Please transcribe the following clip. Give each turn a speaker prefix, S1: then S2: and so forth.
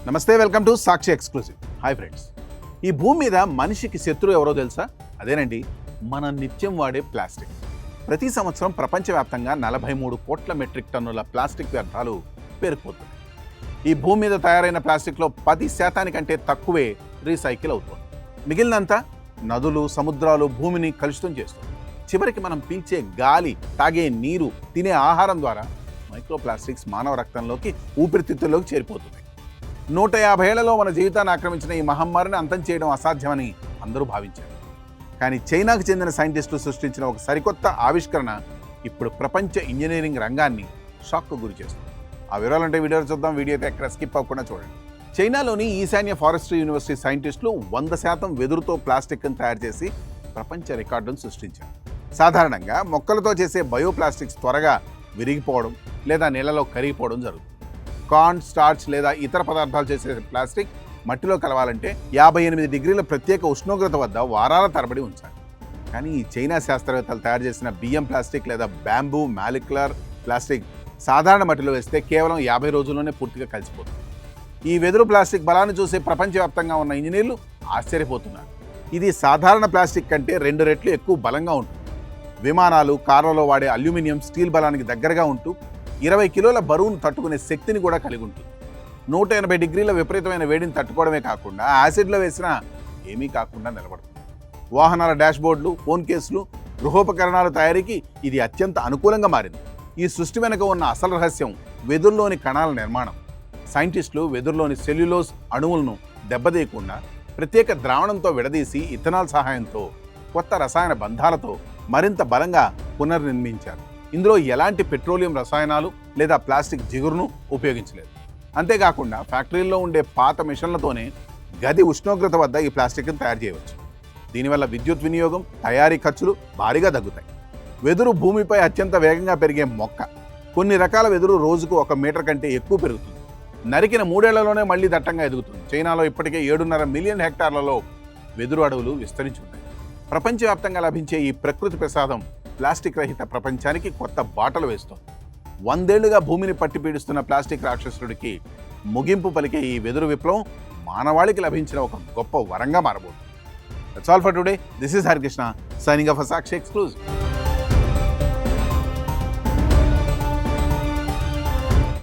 S1: నమస్తే, welcome to Sakshi exclusive. Hi friends, ఈ భూమి మీద మనిషికి శత్రువు ఎవరో తెలుసా? అదేనండి, మనం నిత్యం వాడే ప్లాస్టిక్. ప్రతి సంవత్సరం ప్రపంచవ్యాప్తంగా 43 కోట్ల మెట్రిక్ టన్నుల ప్లాస్టిక్ వ్యర్థాలు పేరుకుపోతున్నాయి. ఈ భూమి మీద తయారైన ప్లాస్టిక్లో 10% తక్కువే రీసైకిల్ అవుతుంది. మిగిలినంతా నదులు, సముద్రాలు, భూమిని కలుషితం చేస్తుంది. చివరికి మనం పీల్చే గాలి, తాగే నీరు, తినే ఆహారం ద్వారా మైక్రో ప్లాస్టిక్స్ మానవ రక్తంలోకి, ఊపిరితిత్తుల్లోకి చేరిపోతున్నాయి. 150 ఏళ్లలో మన జీవితాన్ని ఆక్రమించిన ఈ మహమ్మారిని అంతం చేయడం అసాధ్యమని అందరూ భావించారు. కానీ చైనాకు చెందిన సైంటిస్టులు సృష్టించిన ఒక సరికొత్త ఆవిష్కరణ ఇప్పుడు ప్రపంచ ఇంజనీరింగ్ రంగాన్ని షాక్కు గురి చేస్తుంది. ఆ వివరాలంటే వీడియోలో చూద్దాం. వీడియో అయితే ఎక్కడ స్కిప్ అవ్వకుండా చూడండి. చైనాలోని ఈశాన్య ఫారెస్ట్రీ యూనివర్సిటీ సైంటిస్టులు 100% వెదురుతో ప్లాస్టిక్ను తయారు చేసి ప్రపంచ రికార్డును సృష్టించారు. సాధారణంగా మొక్కలతో చేసే బయోప్లాస్టిక్స్ త్వరగా విరిగిపోవడం లేదా నీళ్ళలో కరిగిపోవడం జరుగుతుంది. కార్న్, స్టార్చ్ లేదా ఇతర పదార్థాలు చేసే ప్లాస్టిక్ మట్టిలో కలవాలంటే 58 డిగ్రీల ప్రత్యేక ఉష్ణోగ్రత వద్ద వారాల తరబడి ఉంచాలి. కానీ ఈ చైనా శాస్త్రవేత్తలు తయారు చేసిన బియ్యం ప్లాస్టిక్ లేదా బ్యాంబూ మాలిక్యులర్ ప్లాస్టిక్ సాధారణ మట్టిలో వేస్తే కేవలం 50 రోజుల్లోనే పూర్తిగా కలిసిపోతుంది. ఈ వెదురు ప్లాస్టిక్ బలాన్ని చూసి ప్రపంచవ్యాప్తంగా ఉన్న ఇంజనీర్లు ఆశ్చర్యపోతున్నారు. ఇది సాధారణ ప్లాస్టిక్ కంటే 2 రెట్లు ఎక్కువ బలంగా ఉంటుంది. విమానాలు, కార్లలో వాడే అల్యూమినియం, స్టీల్ బలానికి దగ్గరగా ఉంటూ 20 కిలోల బరువును తట్టుకునే శక్తిని కూడా కలిగి ఉంటుంది. 180 డిగ్రీల విపరీతమైన వేడిని తట్టుకోవడమే కాకుండా యాసిడ్లో వేసినా ఏమీ కాకుండా నిలబడుతుంది. వాహనాల డాష్బోర్డులు, ఫోన్ కేసులు, గృహోపకరణాల తయారీకి ఇది అత్యంత అనుకూలంగా మారింది. ఈ సృష్టి వెనుక ఉన్న అసలు రహస్యం వెదురులోని కణాల నిర్మాణం. సైంటిస్టులు వెదురులోని సెల్యులోజ్ అణువులను దెబ్బతీయకుండా ప్రత్యేక ద్రావణంతో విడదీసి ఇథనాల్ సహాయంతో కొత్త రసాయన బంధాలతో మరింత బలంగా పునర్నిర్మించారు. ఇందులో ఎలాంటి పెట్రోలియం రసాయనాలు లేదా ప్లాస్టిక్ జిగురును ఉపయోగించలేదు. అంతేకాకుండా ఫ్యాక్టరీల్లో ఉండే పాత మిషన్లతోనే గది ఉష్ణోగ్రత వద్ద ఈ ప్లాస్టిక్ను తయారు చేయవచ్చు. దీనివల్ల విద్యుత్ వినియోగం, తయారీ ఖర్చులు భారీగా తగ్గుతాయి. వెదురు భూమిపై అత్యంత వేగంగా పెరిగే మొక్క. కొన్ని రకాల వెదురు రోజుకు 1 మీటర్ కంటే ఎక్కువ పెరుగుతుంది. నరికిన 3 ఏళ్లలోనే మళ్లీ దట్టంగా ఎదుగుతుంది. చైనాలో ఇప్పటికే 7.5 మిలియన్ హెక్టార్లలో వెదురు అడవులు విస్తరించి ఉన్నాయి. ప్రపంచవ్యాప్తంగా లభించే ఈ ప్రకృతి ప్రసాదం ప్లాస్టిక్ రహిత ప్రపంచానికి కొత్త బాటలు వేస్తోంది. 100 ఏళ్లుగా భూమిని పట్టి పీడిస్తున్న ప్లాస్టిక్ రాక్షసుడికి ముగింపు పలికే ఈ వెదురు విప్లవం మానవాళికి లభించిన ఒక గొప్ప వరంగా మారబోతుంది. That's all for today. This is Harikrishna signing off Sakshi exclusive.